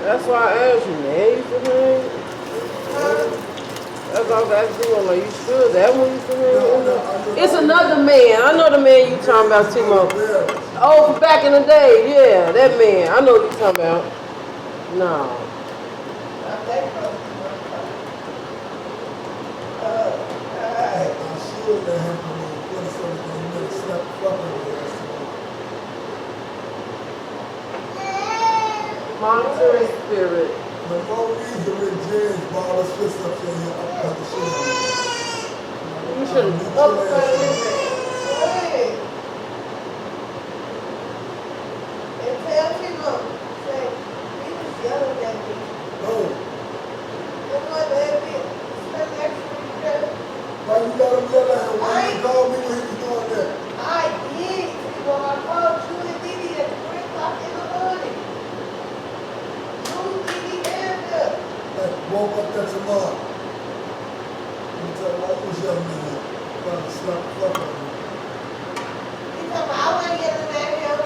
That's why I asked you, man. You used to hang? That's all I got to do. I'm like, you sure that one used to hang? It's another man. I know the man you talking about, Timo. Oh, from back in the day. Yeah, that man. I know what you talking about. No. Monitoring spirit. The more reason with James ball us fist up here, I'm cut the shit on you. You should uppercut him. Hey. And tell Timo, say, he was yelling at me. No. That's why they had me spend extra together. Why you got him yell at him? Why you called me when he was doing that? I did. When I called you and Didi at 3 o'clock in the morning. Woke up that tomorrow. You tell me, I was young man. Trying to slap the fuck out of me. He told me I wasn't yelling at him.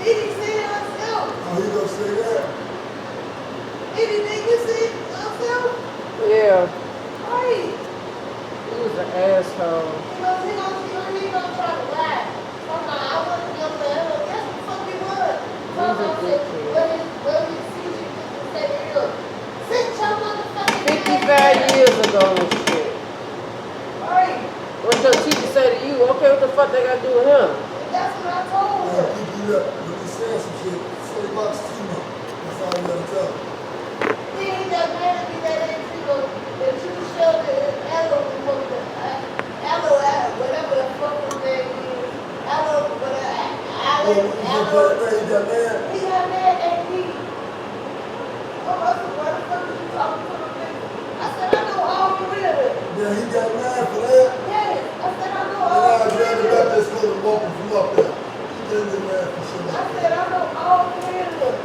Didi said it himself. Oh, he gonna say that? Didi, did you see it himself? Yeah. Right. He was an asshole. He gonna try to lie. I wasn't yelling at him. Guess what the fuck he was? Well, his teacher said it is. Sit your motherfucking 55 years ago and shit. Right. What your teacher say to you? Okay, what the fuck they got to do with him? That's what I told Yeah, her. keep you up. When he said some shit, say box Timo. That's all you gotta tell him. Then he got mad at me that that you showed the Aloe before the Aloe, whatever the fuck his name is. Aloe, whatever. He got mad? He got mad at me. Oh, I said, why the fuck are you talking to me? I said, I know all three of them. Yeah, he got mad for that. Yes, I said, I know And all I three grabbed of him them. up there, school and walked him from up there. He didn't get mad for shit I like said, I know all three of them.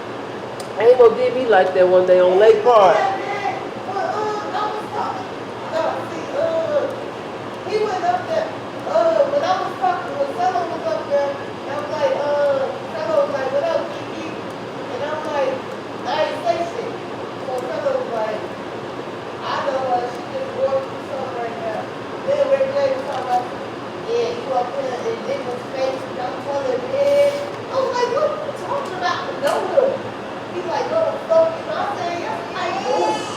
Amo did me like that one day on Lake Park. He went up there, when I was talking, when Fellow was up there, and I'm like, Fellow was like, what up, Kiki? And I'm like, I ain't say shit. So Fellow was like, I know she just going through something right now. Then Rick Lake was talking about, yeah, you up there in niggas' face, and I'm telling man. I was like, what are you talking about? No, he's like, no, the fuck, you know what I'm saying? Yes, like, that.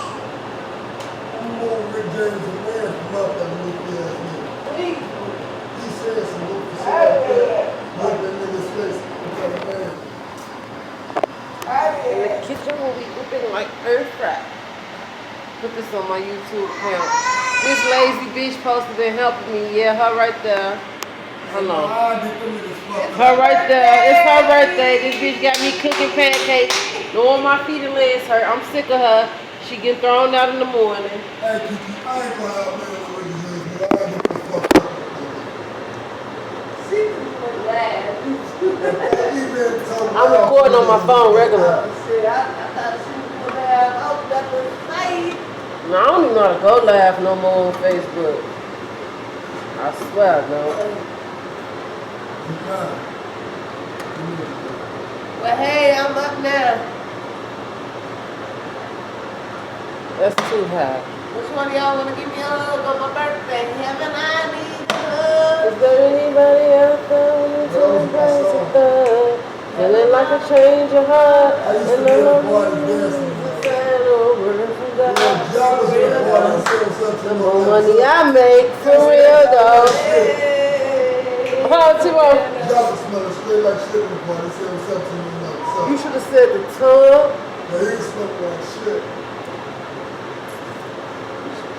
I'm more Rick James and man from up there than Nick ass nigga. please. He said some good shit like that. Look that nigga's face. I'm telling man. In the kitchen will be whipping like earth fry. Put this on my YouTube account. This lazy bitch supposed to been helping me. Yeah, her right there. Hold on. Her right there. It's her birthday. This bitch got me cooking pancakes. Knowing my feet and legs hurt. I'm sick of her. She get thrown out in the morning. Hey, Kiki, I ain't gonna have man with Rick James, but I ain't gonna fuck up. She was glad. I'm recording on my phone regular. Shit, I thought she was gonna have out that was nice. No, I don't even know how to go live no more on Facebook. I swear, no. Well, hey, I'm up now. That's too high. Which one of y'all wanna give me a hug on my birthday? Heaven, I need a hug. Is there anybody out there wanting to embrace a thug? Feeling like a change of heart. I used to And be I'm at not the party moving dancing. sad over from God. Y'all was at the party selling The something. more money I make, for real though. Hey. Oh, Timo, Y'all was smelling straight like shit in the party selling something. you should have said the tongue. But he smelled like shit.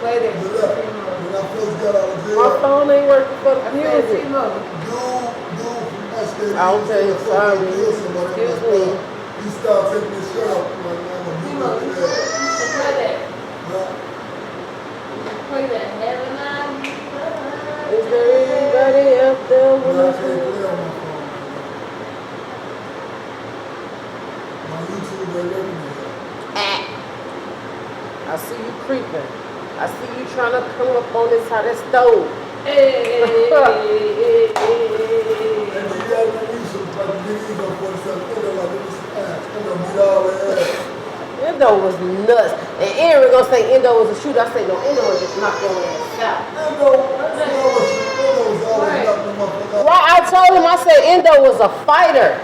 Play that. But look, when I first got out of My jail, phone ain't working for the Play music. Timo. dude from SKD, Okay, sorry. Excuse me. He started taking his shirt off. Like, man, I'm Timo, gonna you do that. should play that. Huh? Play that. Heaven, I need a hug. Is there anybody out there But I wanting can't to? play on my phone. My YouTube ain't working yet. I see you creeping. I see you trying to come up on this side of the stove. Hey. And then y'all know we should like the niggas on 47. They're like, this is ass. I'm gonna beat all their ass. Yeah, Endo was nuts. And Aaron gonna say Endo was a shooter. I say no, Endo was just knock your ass out. Endo was always knocking the motherfucker out. Right, I told him, I said Endo was a fighter.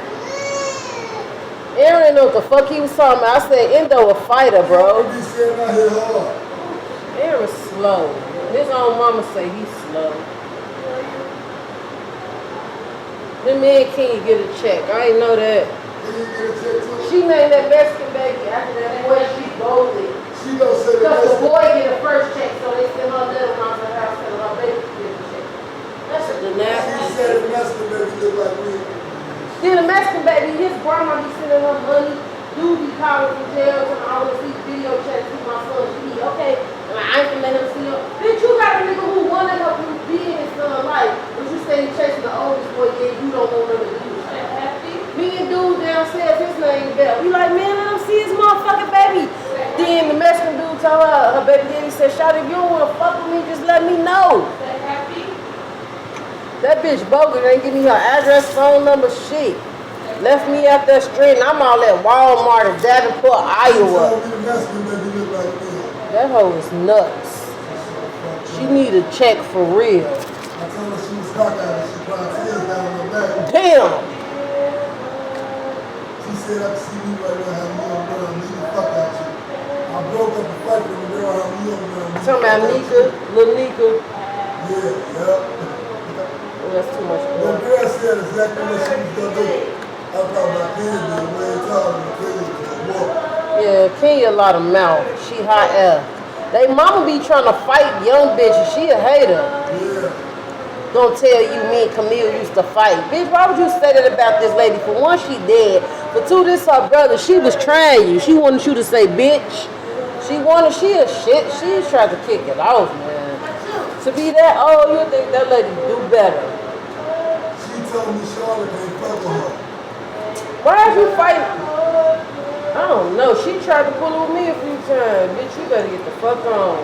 Aaron didn't know what the fuck he was talking about. I said Endo a fighter, bro. He said I hit hard. Aaron's slow. His own mama say he's slow. Then me and King get a check. I ain't know that. He didn't get a check too. She named that Mexican baby after that boy she golden. She don't say Because the that. boy get a first check, so they send her little mom to her house and her baby get a check. That's a She nasty. said the Mexican baby look like me. Then the Mexican baby, his grandma be sending her money. Dude be calling from jail and I always see video chats with my son. She be okay. And I ain't gonna let him see her. Bitch, you got a nigga who wanna help you be in his son's life. But you stay chasing the oldest boy, yeah, you don't want him to do shit. Me and dude downstairs, his name Bell. We like, man, let him see his motherfucking baby. Then the Mexican dude told her baby daddy said, shout, if you don't wanna fuck with me, just let me know. That bitch bogus ain't give me her address, phone number, shit. Left me at that street and I'm all at Walmart in Davenport, Iowa. Told me the Mexican baby look like me. That hoe is nuts. She need a check for real. I told her she was cockeyed. She cried tears down her back. Damn. She said, I can see me right now, have me on girl, leave the fuck out you. I broke up a fight with the girl, have me on girl. Talking about Nika, Lil Nika. Yeah. Oh, that's too much The blood. girl said exactly what she was gonna do. I thought about Kenya, way taller than Kenya was gonna walk. Yeah, Kenya a lot of mouth. She hot air. They mama be trying to fight young bitches. She a hater. Yeah. Gonna tell you me and Camille used to fight. Bitch, why would you say that about this lady? For one, she dead. For two, this her brother. She was trying you. She wanted you to say bitch. She a shit. She tried to kick it off, man. To be that old, you think that lady do better. She told me Charlotte can't fuck with her. Why did you fight? I don't know. She tried to pull with me a few times. Bitch, you better get the fuck on.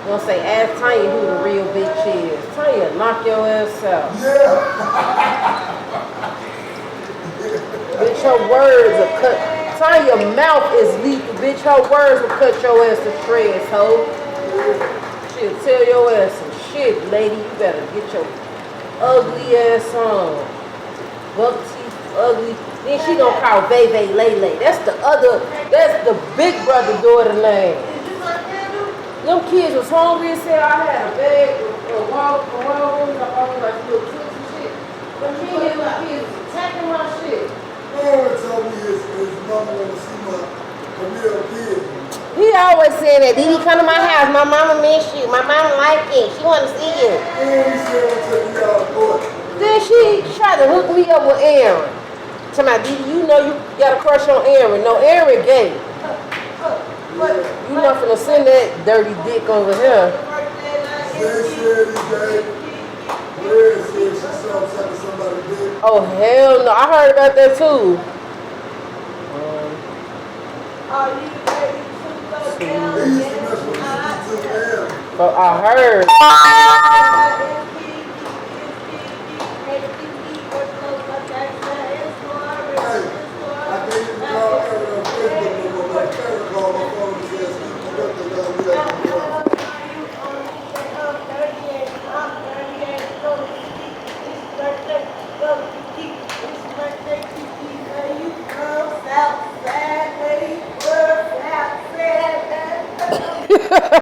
Gonna say, ask Tanya who the real bitch is. Tanya, knock your ass out. Yeah. Bitch, her words will cut. Tanya's mouth is lethal. Bitch, her words will cut your ass to shreds, ho. She'll tell your ass some shit, lady. You better get your ugly ass on. Buck teeth, ugly. Then she gonna call Bebe Lele. That's the big brother daughter name. Them kids was hungry as hell. I had a bag of Walgreens. I bought me like little tools and shit. Them kids was attacking my shit. Aaron told me his mama want to see my Camille kid. He always said that, Didi, come to my house. My mama miss you. My mama like you. She want to see you. And he said, I'll take me out of court. Then she tried to hook me up with Aaron. Tell me, Didi, you know you got a crush on Aaron. No, Aaron gay. You not finna send that dirty dick over here. They said he gay. Red said she saw him sucking somebody's dick. Oh, hell no. I heard about that too. He used to mess with me too, man. But I heard.